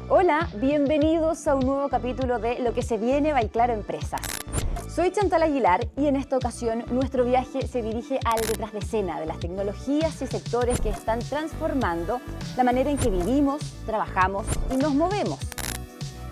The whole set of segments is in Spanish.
Hola, bienvenidos a un nuevo capítulo de Lo que se viene by Claro Empresas. Soy Chantal Aguilar y en esta ocasión nuestro viaje se dirige al detrás de escena de las tecnologías y sectores que están transformando la manera en que vivimos, trabajamos y nos movemos.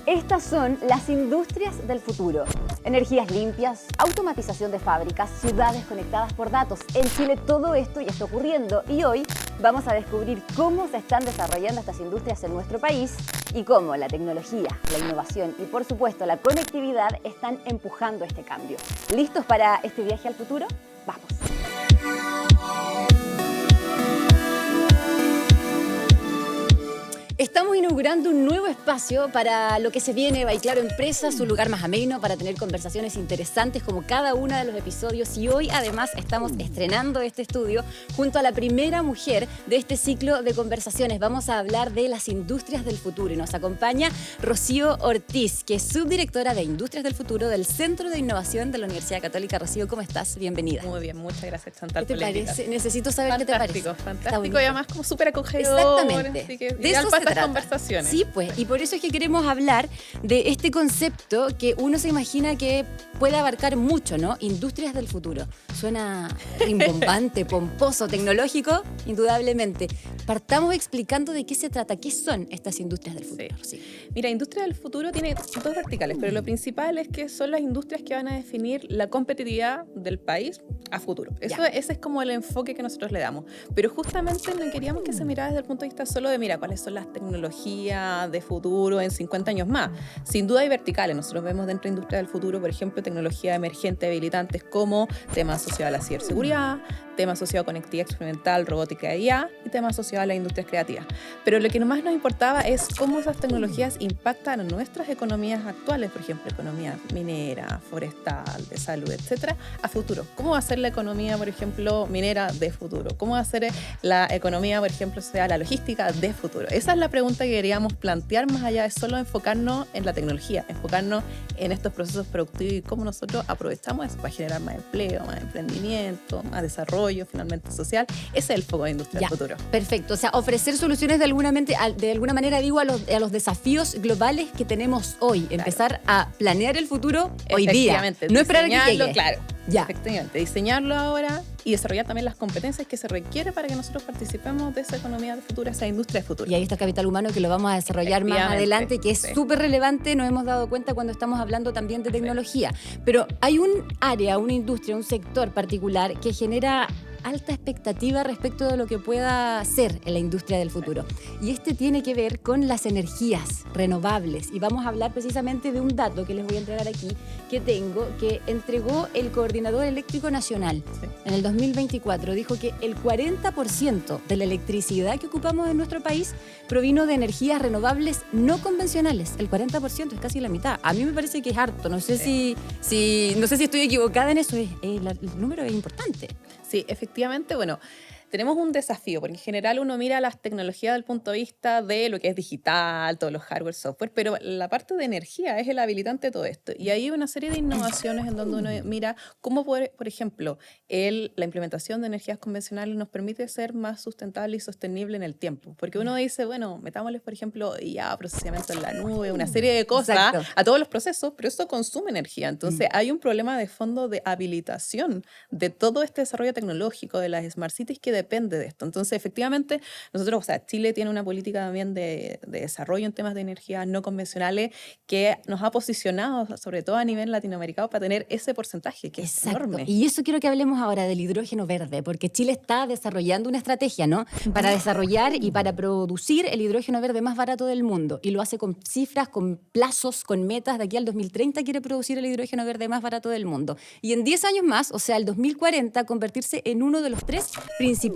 Estas son las industrias del futuro. Energías limpias, automatización de fábricas, ciudades conectadas por datos. En Chile todo esto ya está ocurriendo y hoy vamos a descubrir cómo se están desarrollando estas industrias en nuestro país y cómo la tecnología, la innovación y por supuesto la conectividad están empujando este cambio. ¿Listos para este viaje al futuro? ¡Vamos! Estamos inaugurando un nuevo espacio para Lo que se viene by Claro Empresas, un lugar más ameno para tener conversaciones interesantes como cada uno de los episodios, y hoy además estamos estrenando este estudio junto a la primera mujer de este ciclo de conversaciones. Vamos a hablar de las industrias del futuro y nos acompaña Rocío Ortiz, que es subdirectora de Industrias del Futuro del Centro de Innovación de la Universidad Católica. Rocío, ¿cómo estás? Bienvenida. Muy bien, muchas gracias, Chantal. ¿Qué te parece? Necesito saber qué te parece. Fantástico, y además como súper acogedor. Exactamente. Así que de ideal eso para se estas trata. conversaciones. Sí, pues, y por eso es que queremos hablar de este concepto que uno se imagina que puede abarcar mucho, ¿no? Industrias del futuro. Suena rimbombante, pomposo, tecnológico, indudablemente. Partamos explicando de qué se trata, qué son estas industrias del futuro. Sí. Mira, Industria del Futuro tiene dos verticales, pero lo principal es que son las industrias que van a definir la competitividad del país a futuro. Ese es como el enfoque que nosotros le damos. Pero justamente no queríamos que se mirara desde el punto de vista solo de, mira, cuáles son las tecnologías de futuro en 50 años más. Sin duda hay verticales. Nosotros vemos dentro de Industria del Futuro, por ejemplo, tecnología emergente habilitantes como temas asociados a la ciberseguridad, temas asociados a conectividad experimental, robótica y IA, y temas asociados a las industrias creativas. Pero lo que más nos importaba es cómo esas tecnologías impactan a nuestras economías actuales, por ejemplo, economía minera, forestal, de salud, etcétera, a futuro. ¿Cómo va a ser la economía, por ejemplo, minera de futuro? ¿Cómo va a ser la economía, por ejemplo, sea la logística de futuro? Esa es la pregunta que queríamos plantear, más allá de solo enfocarnos en la tecnología, enfocarnos en estos procesos productivos y cómo nosotros aprovechamos eso para generar más empleo, más emprendimiento, más desarrollo, finalmente social. Ese es el foco de Industria del Futuro. Perfecto, o sea, ofrecer soluciones de alguna manera, digo, a los desafíos globales que tenemos hoy. Claro. Empezar a planear el futuro hoy día. No esperar a que llegue. Claro. Ya. Efectivamente, diseñarlo ahora y desarrollar también las competencias que se requiere para que nosotros participemos de esa economía de futuro, esa industria de futuro. Y ahí está el capital humano, que lo vamos a desarrollar más adelante, que es súper relevante, nos hemos dado cuenta cuando estamos hablando también de tecnología. Pero hay un área, una industria, un sector particular que genera alta expectativa respecto de lo que pueda ser en la industria del futuro. Y este tiene que ver con las energías renovables. Y vamos a hablar precisamente de un dato que les voy a entregar aquí, que tengo, que entregó el Coordinador Eléctrico Nacional en el 2024. Dijo que el 40% de la electricidad que ocupamos en nuestro país provino de energías renovables no convencionales. El 40% es casi la mitad. A mí me parece que es harto. No sé si estoy equivocada en eso. El número es importante. Sí, efectivamente, bueno, tenemos un desafío, porque en general uno mira las tecnologías desde el punto de vista de lo que es digital, todos los hardware, software, pero la parte de energía es el habilitante de todo esto. Y hay una serie de innovaciones en donde uno mira cómo, por ejemplo, la implementación de energías convencionales nos permite ser más sustentable y sostenible en el tiempo. Porque uno dice, bueno, metámosles, por ejemplo, ya procesamiento en la nube, una serie de cosas a todos los procesos, pero eso consume energía. Entonces hay un problema de fondo de habilitación de todo este desarrollo tecnológico, de las smart cities que depende de esto. Entonces, efectivamente, nosotros, Chile tiene una política también de desarrollo en temas de energías no convencionales que nos ha posicionado, sobre todo a nivel latinoamericano, para tener ese porcentaje, que es enorme. Y eso quiero que hablemos ahora del hidrógeno verde, porque Chile está desarrollando una estrategia, ¿no? Para desarrollar y para producir el hidrógeno verde más barato del mundo. Y lo hace con cifras, con plazos, con metas. De aquí al 2030 quiere producir el hidrógeno verde más barato del mundo. Y en 10 años más, o sea, el 2040, convertirse en uno de los 3 principales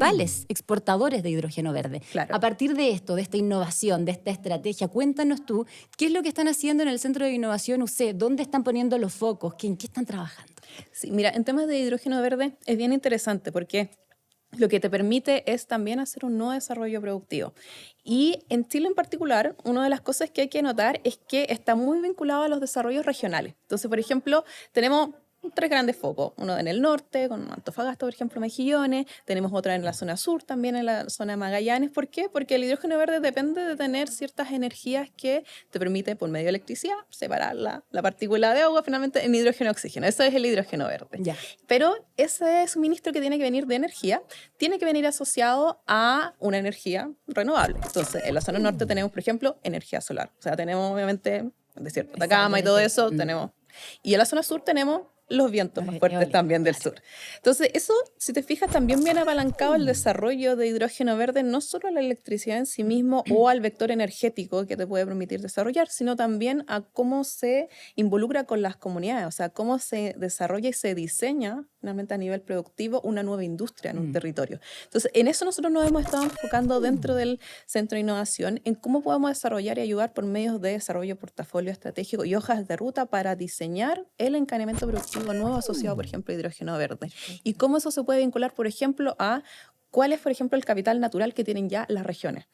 exportadores de hidrógeno verde. Claro. A partir de esto, de esta innovación, de esta estrategia, cuéntanos tú, ¿qué es lo que están haciendo en el Centro de Innovación UC? ¿Dónde están poniendo los focos? ¿En qué están trabajando? Sí, mira, en temas de hidrógeno verde es bien interesante porque lo que te permite es también hacer un nuevo desarrollo productivo. Y en Chile en particular, una de las cosas que hay que notar es que está muy vinculado a los desarrollos regionales. Entonces, por ejemplo, tenemos 3 grandes focos. Uno en el norte, con Antofagasta, por ejemplo, Mejillones. Tenemos otra en la zona sur, también en la zona de Magallanes. ¿Por qué? Porque el hidrógeno verde depende de tener ciertas energías que te permite, por medio de electricidad, separar la partícula de agua finalmente en hidrógeno y oxígeno. Eso es el hidrógeno verde. Ya. Pero ese suministro que tiene que venir de energía tiene que venir asociado a una energía renovable. Entonces, en la zona norte tenemos, por ejemplo, energía solar. O sea, tenemos obviamente desierto de Atacama y todo eso, tenemos. Y en la zona sur tenemos los vientos más fuertes también del sur. Entonces, eso, si te fijas, también viene apalancado el desarrollo de hidrógeno verde, no solo a la electricidad en sí mismo o al vector energético que te puede permitir desarrollar, sino también a cómo se involucra con las comunidades, o sea, cómo se desarrolla y se diseña finalmente a nivel productivo una nueva industria en un territorio. Entonces, en eso nosotros nos hemos estado enfocando dentro del Centro de Innovación, en cómo podemos desarrollar y ayudar por medios de desarrollo de portafolio estratégico y hojas de ruta para diseñar el encadenamiento productivo nuevo asociado, por ejemplo, a hidrógeno verde. Y cómo eso se puede vincular, por ejemplo, a cuál es, por ejemplo, el capital natural que tienen ya las regiones.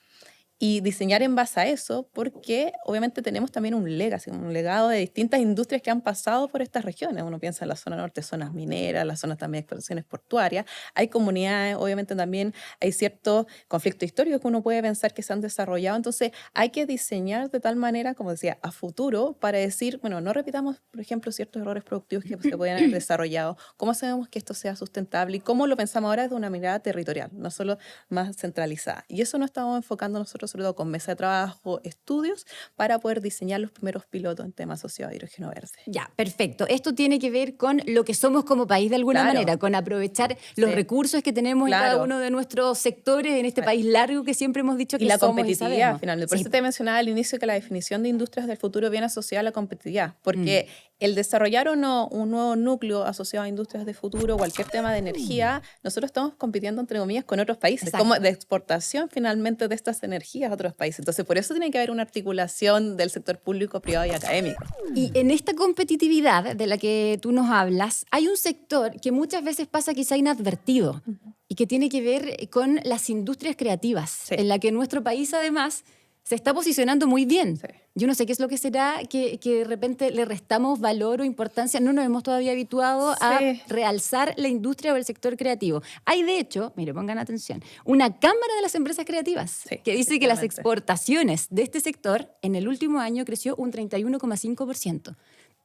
Y diseñar en base a eso, porque obviamente tenemos también un legacy, un legado de distintas industrias que han pasado por estas regiones. Uno piensa en la zona norte, zonas mineras, las zonas también de explotaciones portuarias. Hay comunidades, obviamente también hay ciertos conflictos históricos que uno puede pensar que se han desarrollado. Entonces hay que diseñar de tal manera, como decía, a futuro para decir, bueno, no repitamos, por ejemplo, ciertos errores productivos que se pueden haber desarrollado. ¿Cómo sabemos que esto sea sustentable? Y cómo lo pensamos ahora desde una mirada territorial, no solo más centralizada. Y eso nos estamos enfocando nosotros sobre todo con mesa de trabajo, estudios, para poder diseñar los primeros pilotos en temas asociados a hidrógeno verde. Ya, perfecto. Esto tiene que ver con lo que somos como país de alguna manera, con aprovechar los recursos que tenemos en cada uno de nuestros sectores, en este país largo que siempre hemos dicho que somos. Y la somos competitividad, finalmente. Por eso te mencionaba al inicio que la definición de industrias del futuro viene asociada a la competitividad, porque el desarrollar o no un nuevo núcleo asociado a industrias de futuro, cualquier tema de energía, nosotros estamos compitiendo, entre comillas, con otros países, como de exportación finalmente de estas energías a otros países. Entonces, por eso tiene que haber una articulación del sector público, privado y académico. Y en esta competitividad de la que tú nos hablas, hay un sector que muchas veces pasa quizá inadvertido y que tiene que ver con las industrias creativas, en la que nuestro país además se está posicionando muy bien. Yo no sé qué es lo que será que de repente le restamos valor o importancia. No nos hemos todavía habituado a realzar la industria o el sector creativo. Hay, de hecho, mire, pongan atención, una cámara de las empresas creativas que dice que las exportaciones de este sector en el último año creció un 31,5%.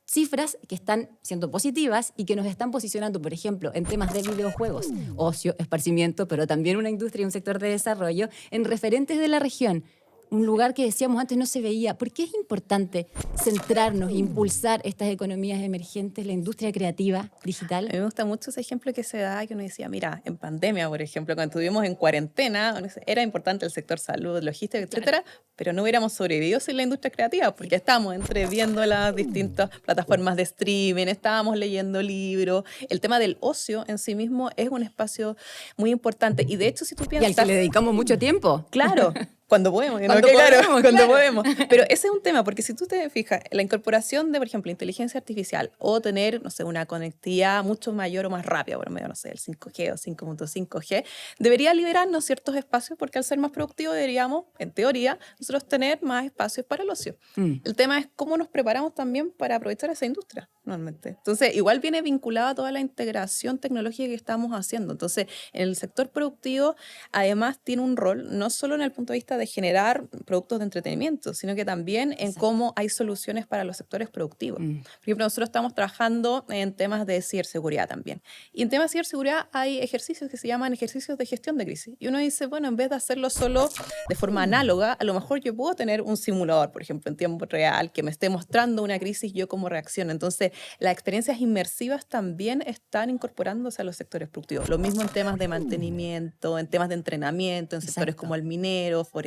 Cifras que están siendo positivas y que nos están posicionando, por ejemplo, en temas de videojuegos, ocio, esparcimiento, pero también una industria y un sector de desarrollo, en referentes de la región. Un lugar que decíamos antes no se veía. ¿Por qué es importante centrarnos, impulsar estas economías emergentes, la industria creativa, digital? A mí me gusta mucho ese ejemplo que se da, que uno decía, mira, en pandemia, por ejemplo, cuando estuvimos en cuarentena, era importante el sector salud, logística, etcétera, pero no hubiéramos sobrevivido sin la industria creativa, porque estábamos viendo las distintas plataformas de streaming, estábamos leyendo libros. El tema del ocio en sí mismo es un espacio muy importante. Y de hecho, si tú piensas... Y al que le dedicamos mucho tiempo. Claro. Cuando podemos, cuando podemos. Pero ese es un tema, porque si tú te fijas, la incorporación de, por ejemplo, inteligencia artificial o tener, no sé, una conectividad mucho mayor o más rápida, por medio, no sé, el 5G o 5.5G, debería liberarnos ciertos espacios, porque al ser más productivos deberíamos, en teoría, nosotros tener más espacios para el ocio. El tema es cómo nos preparamos también para aprovechar esa industria, normalmente. Entonces, igual viene vinculada a toda la integración tecnológica que estamos haciendo. Entonces, en el sector productivo, además, tiene un rol, no solo en el punto de vista de generar productos de entretenimiento, sino que también en cómo hay soluciones para los sectores productivos. Por ejemplo, nosotros estamos trabajando en temas de ciberseguridad también. Y en temas de ciberseguridad hay ejercicios que se llaman ejercicios de gestión de crisis. Y uno dice, bueno, en vez de hacerlo solo de forma análoga, a lo mejor yo puedo tener un simulador, por ejemplo, en tiempo real, que me esté mostrando una crisis, yo cómo reacciono. Entonces, las experiencias inmersivas también están incorporándose a los sectores productivos. Lo mismo en temas de mantenimiento, en temas de entrenamiento, en sectores como el minero, forestales.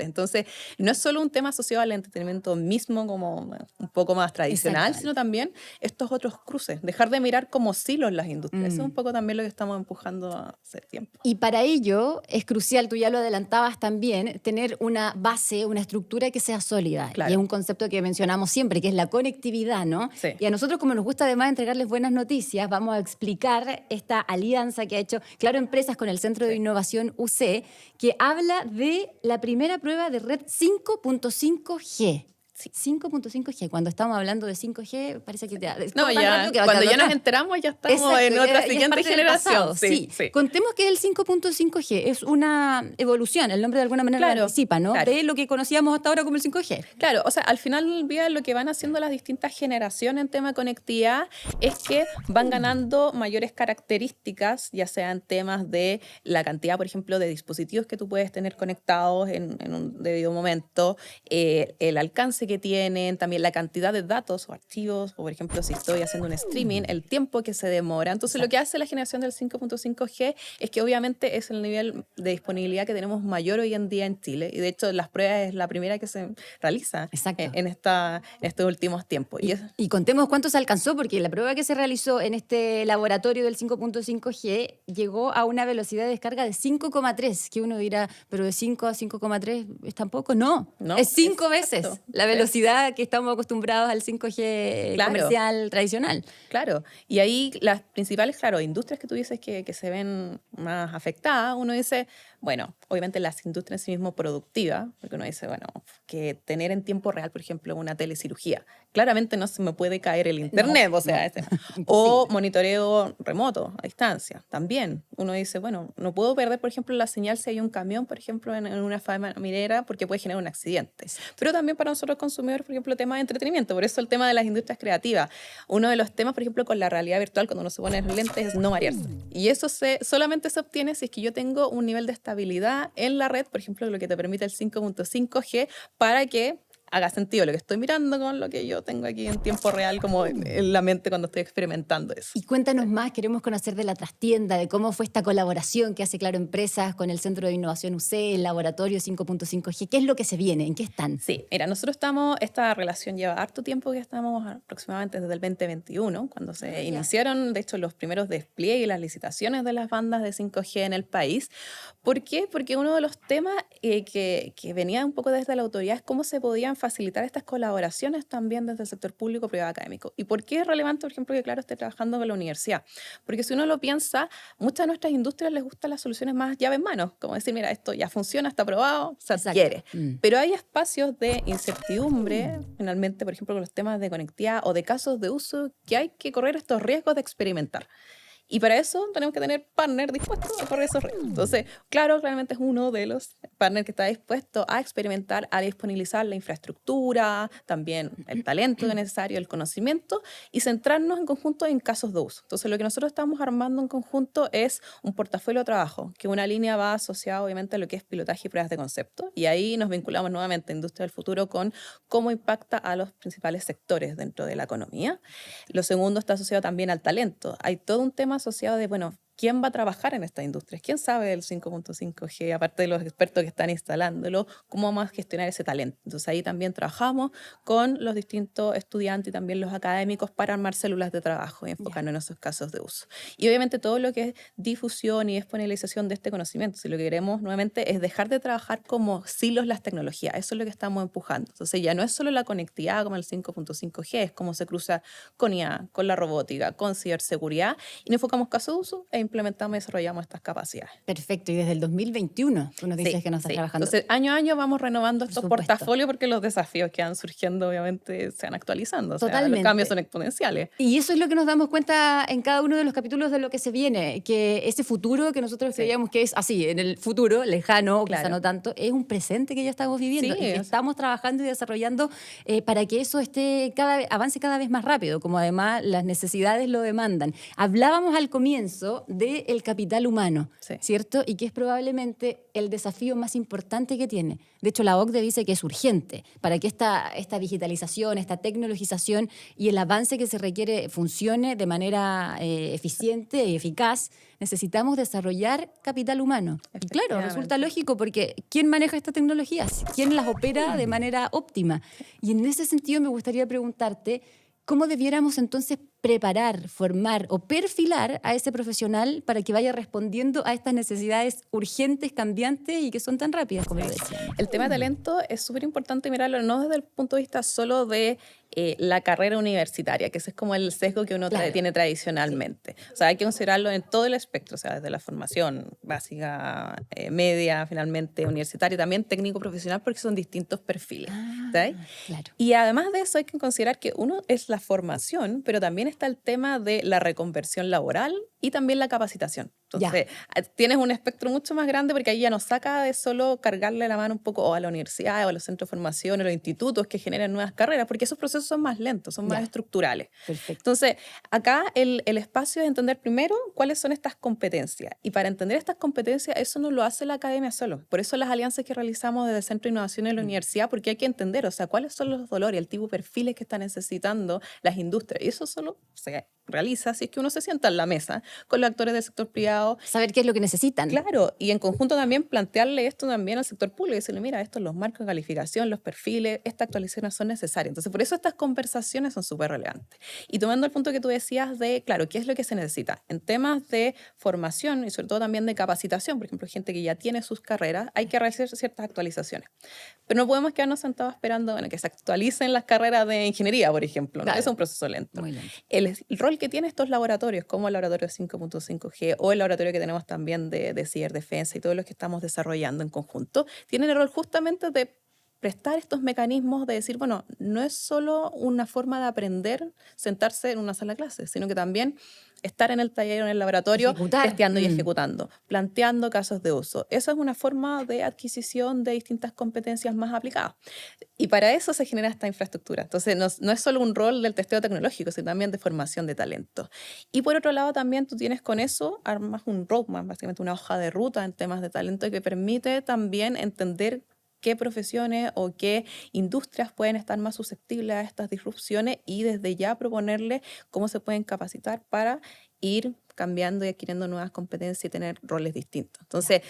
Entonces, no es solo un tema asociado al entretenimiento mismo como un poco más tradicional, sino también estos otros cruces. Dejar de mirar como silos las industrias. Eso es un poco también lo que estamos empujando hace tiempo. Y para ello es crucial, tú ya lo adelantabas también, tener una base, una estructura que sea sólida. Claro. Y es un concepto que mencionamos siempre, que es la conectividad, ¿no? Sí. Y a nosotros, como nos gusta además entregarles buenas noticias, vamos a explicar esta alianza que ha hecho Claro Empresas con el Centro de Innovación UC, que habla de la primera prueba de red 5.5G. Sí. 5.5G. Cuando estamos hablando de 5G, parece que no, ya, cuando ya nos enteramos, ya estamos en otra siguiente generación. Sí. Contemos que el 5.5G es una evolución, el nombre de alguna manera lo anticipa, ¿no? De lo que conocíamos hasta ahora como el 5G. Claro, o sea, al final del día lo que van haciendo las distintas generaciones en tema de conectividad es que van ganando mayores características, ya sean temas de la cantidad, por ejemplo, de dispositivos que tú puedes tener conectados en un debido momento, el alcance que tienen, también la cantidad de datos o archivos, o por ejemplo, si estoy haciendo un streaming, el tiempo que se demora. Entonces, lo que hace la generación del 5.5G es que obviamente es el nivel de disponibilidad que tenemos mayor hoy en día en Chile. Y de hecho, las pruebas es la primera que se realiza en estos últimos tiempos. Y contemos cuánto se alcanzó, porque la prueba que se realizó en este laboratorio del 5.5G llegó a una velocidad de descarga de 5,3, que uno dirá, pero de 5 a 5,3 es tampoco. No, es 5 veces la velocidad que estamos acostumbrados al 5G comercial tradicional. Claro, y ahí las principales, industrias que tú dices que se ven más afectadas, uno dice, bueno, obviamente las industrias en sí mismo productivas, porque uno dice, bueno, que tener en tiempo real, por ejemplo, una telecirugía, claramente no se me puede caer el internet, o monitoreo remoto, a distancia, también. Uno dice, bueno, no puedo perder, por ejemplo, la señal si hay un camión, por ejemplo, en una fábrica minera, porque puede generar un accidente. Pero también para nosotros consumidores, por ejemplo, tema de entretenimiento, por eso el tema de las industrias creativas. Uno de los temas, por ejemplo, con la realidad virtual, cuando uno se pone lentes, es no marearse. Y eso solamente se obtiene si es que yo tengo un nivel de estabilidad en la red, por ejemplo, lo que te permite el 5.5G, para que haga sentido lo que estoy mirando con lo que yo tengo aquí en tiempo real, como en la mente cuando estoy experimentando eso. Y cuéntanos más, queremos conocer de la trastienda, de cómo fue esta colaboración que hace Claro Empresas con el Centro de Innovación UC, el Laboratorio 5.5G. ¿Qué es lo que se viene? ¿En qué están? Sí, mira, nosotros esta relación lleva harto tiempo, que estamos aproximadamente desde el 2021, cuando se iniciaron, de hecho, los primeros despliegues y las licitaciones de las bandas de 5G en el país. ¿Por qué? Porque uno de los temas que venía un poco desde la autoridad es cómo se podían facilitar estas colaboraciones también desde el sector público privado académico. ¿Y por qué es relevante, por ejemplo, que Claro esté trabajando con la universidad? Porque si uno lo piensa, muchas de nuestras industrias les gustan las soluciones más llave en mano, como decir, mira, esto ya funciona, está aprobado, se adquiere. Pero hay espacios de incertidumbre, finalmente, por ejemplo, con los temas de conectividad o de casos de uso, que hay que correr estos riesgos de experimentar. Y para eso tenemos que tener partners dispuestos a correr esos riesgos. Entonces, Claro, claramente es uno de los partners que está dispuesto a experimentar, a disponibilizar la infraestructura, también el talento necesario, el conocimiento, y centrarnos en conjunto en casos de uso. Entonces, lo que nosotros estamos armando en conjunto es un portafolio de trabajo, que una línea va asociada obviamente a lo que es pilotaje y pruebas de concepto, y ahí nos vinculamos nuevamente a Industria del Futuro con cómo impacta a los principales sectores dentro de la economía. Lo segundo está asociado también al talento. Hay todo un tema asociado de, bueno, ¿quién va a trabajar en esta industria? ¿Quién sabe del 5.5G? Aparte de los expertos que están instalándolo, ¿cómo vamos a gestionar ese talento? Entonces ahí también trabajamos con los distintos estudiantes y también los académicos para armar células de trabajo y enfocarnos en esos casos de uso. Y obviamente todo lo que es difusión y disponibilización de este conocimiento. Si lo que queremos nuevamente es dejar de trabajar como silos las tecnologías. Eso es lo que estamos empujando. Entonces ya no es solo la conectividad como el 5.5G, es cómo se cruza con IA, con la robótica, con ciberseguridad, y nos enfocamos casos de uso implementamos y desarrollamos estas capacidades. Perfecto, y desde el 2021 tú nos dices que no estás trabajando. Entonces, año a año vamos renovando estos portafolios porque los desafíos que van surgiendo obviamente se van actualizando. Totalmente. O sea, los cambios son exponenciales. Y eso es lo que nos damos cuenta en cada uno de los capítulos de lo que se viene, que ese futuro que nosotros creíamos que es así, en el futuro, lejano, quizá no tanto, es un presente que ya estamos viviendo y que estamos trabajando y desarrollando para que eso avance cada vez más rápido, como además las necesidades lo demandan. Hablábamos al comienzo del capital humano, ¿cierto? Y que es probablemente el desafío más importante que tiene. De hecho, la OCDE dice que es urgente para que esta digitalización, esta tecnologización y el avance que se requiere funcione de manera eficiente y eficaz. Necesitamos desarrollar capital humano. Y claro, resulta lógico porque ¿quién maneja estas tecnologías? ¿Quién las opera de manera óptima? Y en ese sentido me gustaría preguntarte, ¿cómo debiéramos entonces preparar, formar o perfilar a ese profesional para que vaya respondiendo a estas necesidades urgentes, cambiantes y que son tan rápidas, como lo decía? El tema de talento es súper importante mirarlo no desde el punto de vista solo de la carrera universitaria, que ese es como el sesgo que uno tiene tradicionalmente. O sea, hay que considerarlo en todo el espectro, o sea, desde la formación básica, media, finalmente universitaria, también técnico profesional, porque son distintos perfiles. ¿Sí? Claro. Y además de eso hay que considerar que uno es la formación, pero también está el tema de la reconversión laboral y también la capacitación. Entonces, tienes un espectro mucho más grande porque ahí ya nos saca de solo cargarle la mano un poco a la universidad o a los centros de formación o a los institutos que generan nuevas carreras, porque esos procesos son más lentos, son más estructurales. Perfecto. Entonces, acá el espacio es entender primero cuáles son estas competencias. Y para entender estas competencias, eso no lo hace la academia solo. Por eso las alianzas que realizamos desde el Centro de Innovación en la universidad, porque hay que entender, o sea, cuáles son los dolores, el tipo de perfiles que están necesitando las industrias. Y eso solo se realiza si es que uno se sienta en la mesa con los actores del sector privado. Saber qué es lo que necesitan. Claro, y en conjunto también plantearle esto también al sector público y decirle, mira, estos los marcos de calificación, los perfiles, estas actualizaciones son necesarias. Entonces, por eso estas conversaciones son súper relevantes. Y tomando el punto que tú decías de, claro, ¿qué es lo que se necesita? En temas de formación y sobre todo también de capacitación, por ejemplo, gente que ya tiene sus carreras, hay que realizar ciertas actualizaciones. Pero no podemos quedarnos sentados esperando que se actualicen las carreras de ingeniería, por ejemplo. ¿No? Claro. Es un proceso lento. Muy lento. El rol que tienen estos laboratorios, como el laboratorio 5.5G o el laboratorio que tenemos también de ciberdefensa y todos los que estamos desarrollando en conjunto, tienen el rol justamente de prestar estos mecanismos de decir, bueno, no es solo una forma de aprender sentarse en una sala de clases, sino que también estar en el taller o en el laboratorio testeando y ejecutando, planteando casos de uso. Esa es una forma de adquisición de distintas competencias más aplicadas. Y para eso se genera esta infraestructura. Entonces, no es solo un rol del testeo tecnológico, sino también de formación de talento. Y por otro lado, también tú tienes con eso, armas un roadmap, básicamente una hoja de ruta en temas de talento que permite también entender qué profesiones o qué industrias pueden estar más susceptibles a estas disrupciones y desde ya proponerle cómo se pueden capacitar para ir cambiando y adquiriendo nuevas competencias y tener roles distintos. Entonces,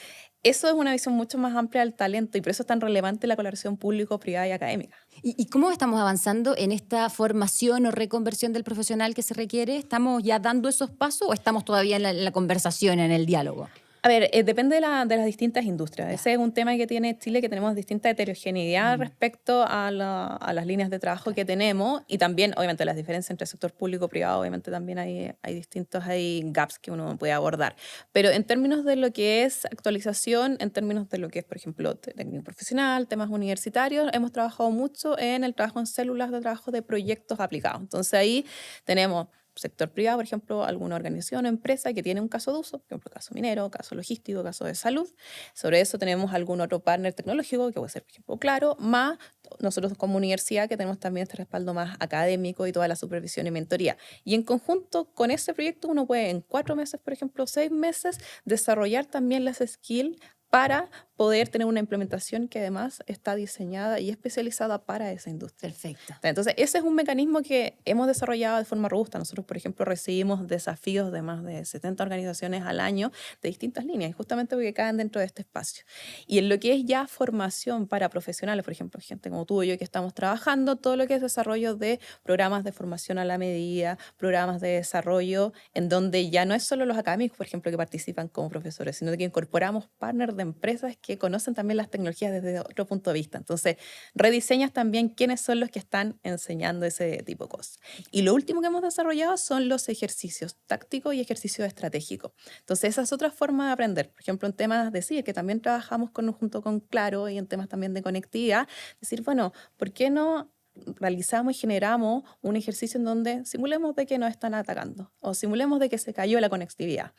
eso es una visión mucho más amplia del talento y por eso es tan relevante la colaboración público-privada y académica. ¿Y cómo estamos avanzando en esta formación o reconversión del profesional que se requiere? ¿Estamos ya dando esos pasos o estamos todavía en la conversación, en el diálogo? A ver, depende de las distintas industrias. Ese es un tema que tiene Chile, que tenemos distinta heterogeneidad respecto a las líneas de trabajo que tenemos y también, obviamente, las diferencias entre el sector público y privado, obviamente también hay distintos gaps que uno puede abordar. Pero en términos de lo que es actualización, en términos de lo que es, por ejemplo, técnico profesional, temas universitarios, hemos trabajado mucho en el trabajo en células de trabajo de proyectos aplicados. Entonces ahí tenemos sector privado, por ejemplo, alguna organización o empresa que tiene un caso de uso, por ejemplo, caso minero, caso logístico, caso de salud. Sobre eso tenemos algún otro partner tecnológico, que puede ser, por ejemplo, Claro, más nosotros como universidad que tenemos también este respaldo más académico y toda la supervisión y mentoría. Y en conjunto con ese proyecto uno puede en 4 meses, por ejemplo, 6 meses, desarrollar también las skills para poder tener una implementación que además está diseñada y especializada para esa industria. Perfecto. Entonces, ese es un mecanismo que hemos desarrollado de forma robusta. Nosotros, por ejemplo, recibimos desafíos de más de 70 organizaciones al año de distintas líneas, y justamente porque caen dentro de este espacio. Y en lo que es ya formación para profesionales, por ejemplo, gente como tú y yo que estamos trabajando, todo lo que es desarrollo de programas de formación a la medida, programas de desarrollo en donde ya no es solo los académicos, por ejemplo, que participan como profesores, sino que incorporamos partners de empresas que conocen también las tecnologías desde otro punto de vista. Entonces, rediseñas también quiénes son los que están enseñando ese tipo de cosas. Y lo último que hemos desarrollado son los ejercicios tácticos y ejercicios estratégicos. Entonces, esa es otra forma de aprender. Por ejemplo, en temas de CIR, que también trabajamos junto con Claro y en temas también de conectividad, decir, bueno, ¿por qué no realizamos y generamos un ejercicio en donde simulemos de que nos están atacando o simulemos de que se cayó la conectividad?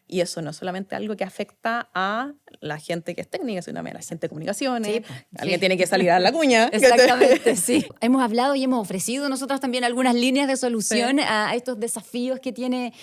Y eso no es solamente algo que afecta a la gente que es técnica, sino también a la gente de comunicaciones. Sí, alguien tiene que salir a la cuña. Exactamente, sí. Hemos hablado y hemos ofrecido nosotros también algunas líneas de solución a estos desafíos que tiene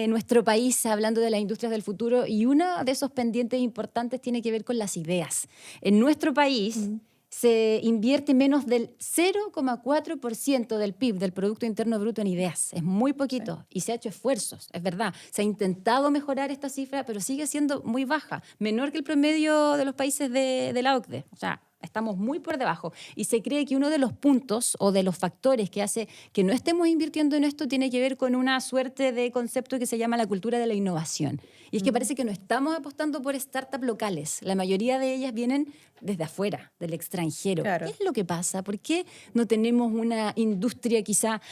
nuestro país, hablando de las industrias del futuro. Y uno de esos pendientes importantes tiene que ver con las ideas. En nuestro país se invierte menos del 0,4% del PIB, del Producto Interno Bruto, en ideas. Es muy poquito y se ha hecho esfuerzos, es verdad. Se ha intentado mejorar esta cifra, pero sigue siendo muy baja, menor que el promedio de los países de la OCDE. O sea, estamos muy por debajo. Y se cree que uno de los puntos o de los factores que hace que no estemos invirtiendo en esto tiene que ver con una suerte de concepto que se llama la cultura de la innovación. Y es que parece que no estamos apostando por startups locales. La mayoría de ellas vienen desde afuera, del extranjero. Claro. ¿Qué es lo que pasa? ¿Por qué no tenemos una industria quizá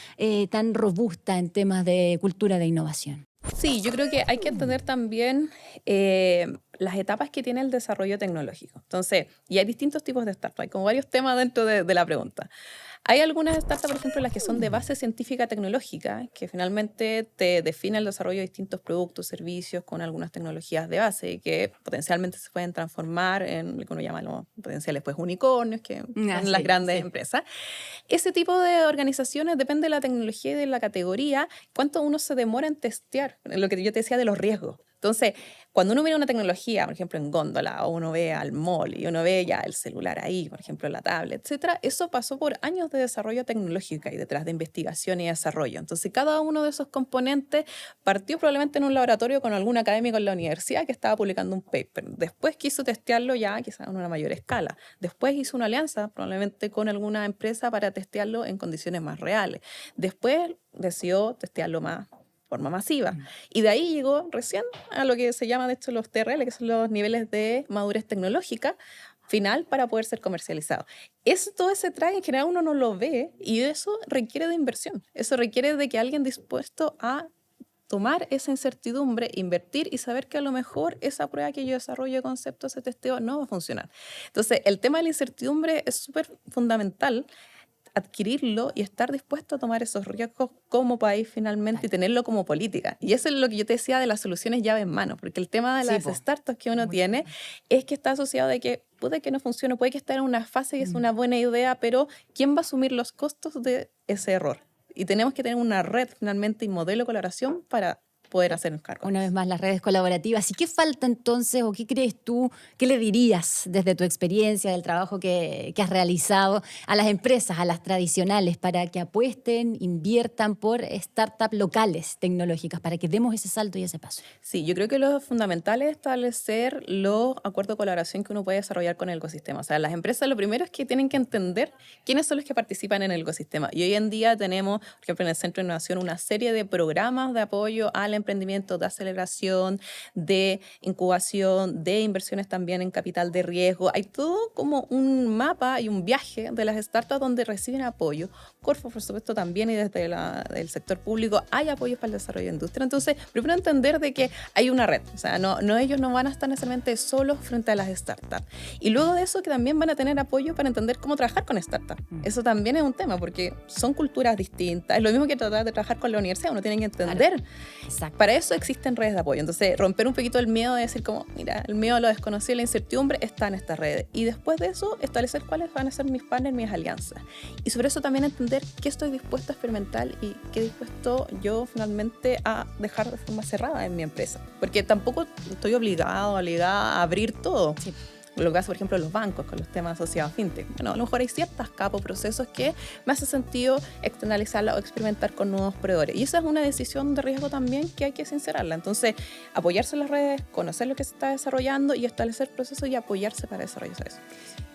tan robusta en temas de cultura de innovación? Sí, yo creo que hay que entender también las etapas que tiene el desarrollo tecnológico. Entonces, y hay distintos tipos de startups, hay como varios temas dentro de la pregunta. Hay algunas startups, por ejemplo, las que son de base científica tecnológica, que finalmente te define el desarrollo de distintos productos, servicios con algunas tecnologías de base y que potencialmente se pueden transformar en lo que uno llama los potenciales pues, unicornios, que son las grandes empresas. Ese tipo de organizaciones depende de la tecnología y de la categoría, cuánto uno se demora en testear, lo que yo te decía de los riesgos. Entonces, cuando uno mira una tecnología, por ejemplo, en góndola, o uno ve al mall y uno ve ya el celular ahí, por ejemplo, la tablet, etcétera, eso pasó por años de desarrollo tecnológico y detrás de investigación y desarrollo. Entonces, cada uno de esos componentes partió probablemente en un laboratorio con algún académico en la universidad que estaba publicando un paper. Después quiso testearlo ya quizás en una mayor escala. Después hizo una alianza probablemente con alguna empresa para testearlo en condiciones más reales. Después decidió testearlo más forma masiva. Y de ahí llegó recién a lo que se llama, de hecho, los TRL, que son los niveles de madurez tecnológica final para poder ser comercializado. Todo ese track en general uno no lo ve y eso requiere de inversión. Eso requiere de que alguien dispuesto a tomar esa incertidumbre, invertir y saber que a lo mejor esa prueba que yo desarrollo de concepto, ese testeo, no va a funcionar. Entonces, el tema de la incertidumbre es súper fundamental, adquirirlo y estar dispuesto a tomar esos riesgos como país finalmente y tenerlo como política. Y eso es lo que yo te decía de las soluciones llave en mano, porque el tema de las startups que uno tiene es que está asociado de que puede que no funcione, puede que esté en una fase y es una buena idea, pero ¿quién va a asumir los costos de ese error? Y tenemos que tener una red finalmente y modelo de colaboración para poder hacernos cargo. Una vez más, las redes colaborativas. ¿Y qué falta entonces o qué crees tú, qué le dirías desde tu experiencia, del trabajo que has realizado a las empresas, a las tradicionales, para que apuesten, inviertan por startups locales tecnológicas, para que demos ese salto y ese paso? Sí, yo creo que lo fundamental es establecer los acuerdos de colaboración que uno puede desarrollar con el ecosistema. O sea, las empresas lo primero es que tienen que entender quiénes son los que participan en el ecosistema. Y hoy en día tenemos, por ejemplo, en el Centro de Innovación, una serie de programas de apoyo al emprendimiento, de aceleración, de incubación, de inversiones también en capital de riesgo. Hay todo como un mapa y un viaje de las startups donde reciben apoyo. Corfo, por supuesto, también, y desde el sector público hay apoyos para el desarrollo de industria. Entonces, primero entender de que hay una red. O sea, ellos no van a estar necesariamente solos frente a las startups. Y luego de eso, que también van a tener apoyo para entender cómo trabajar con startups. Eso también es un tema, porque son culturas distintas. Es lo mismo que tratar de trabajar con la universidad. Uno tiene que entender. Claro. Exacto. Para eso existen redes de apoyo. Entonces, romper un poquito el miedo de decir como, mira, el miedo a lo desconocido y la incertidumbre está en estas redes. Y después de eso, establecer cuáles van a ser mis partners, mis alianzas. Y sobre eso también entender qué estoy dispuesto a experimentar y qué dispuesto yo finalmente a dejar de forma cerrada en mi empresa. Porque tampoco estoy obligada a abrir todo. Sí. Lo que hace, por ejemplo, los bancos con los temas asociados a fintech. Bueno, a lo mejor hay ciertas capas, procesos que me hace sentido externalizarla o experimentar con nuevos proveedores. Y esa es una decisión de riesgo también que hay que sincerarla. Entonces, apoyarse en las redes, conocer lo que se está desarrollando y establecer procesos y apoyarse para desarrollar eso.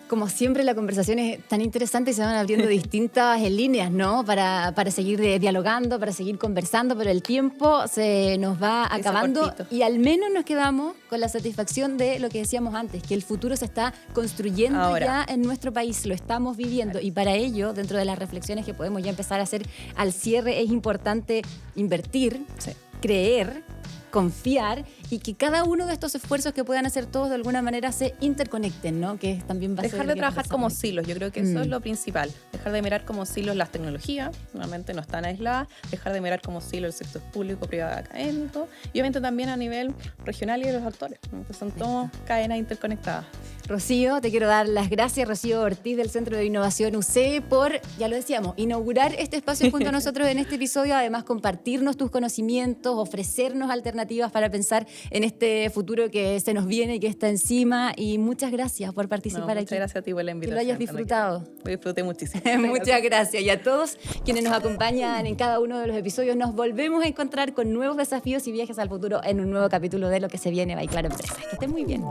Como siempre, la conversación es tan interesante y se van abriendo distintas líneas, ¿no? Para seguir dialogando, para seguir conversando, pero el tiempo se nos va acabando y al menos nos quedamos con la satisfacción de lo que decíamos antes, que el futuro se está construyendo ahora ya en nuestro país, lo estamos viviendo y para ello, dentro de las reflexiones que podemos ya empezar a hacer al cierre, es importante invertir, creer, confiar y que cada uno de estos esfuerzos que puedan hacer todos de alguna manera se interconecten, ¿no? Que también va a dejar de trabajar como silos, yo creo que eso es lo principal. Dejar de mirar como silos las tecnologías, normalmente no están aisladas, dejar de mirar como silos el sector público, privado, académico y obviamente también a nivel regional y de los actores. Entonces son todas cadenas interconectadas. Rocío, te quiero dar las gracias, Rocío Ortiz del Centro de Innovación UC, por, ya lo decíamos, inaugurar este espacio junto a nosotros en este episodio, además compartirnos tus conocimientos, ofrecernos alternativas para pensar en este futuro que se nos viene y que está encima, y muchas gracias por participar aquí. Muchas gracias a ti por la invitación. Que lo hayas disfrutado. Lo disfruté muchísimo. Muchas gracias. Y a todos quienes nos acompañan en cada uno de los episodios, nos volvemos a encontrar con nuevos desafíos y viajes al futuro en un nuevo capítulo de Lo que se viene by Claro Empresas. Que estén muy bien.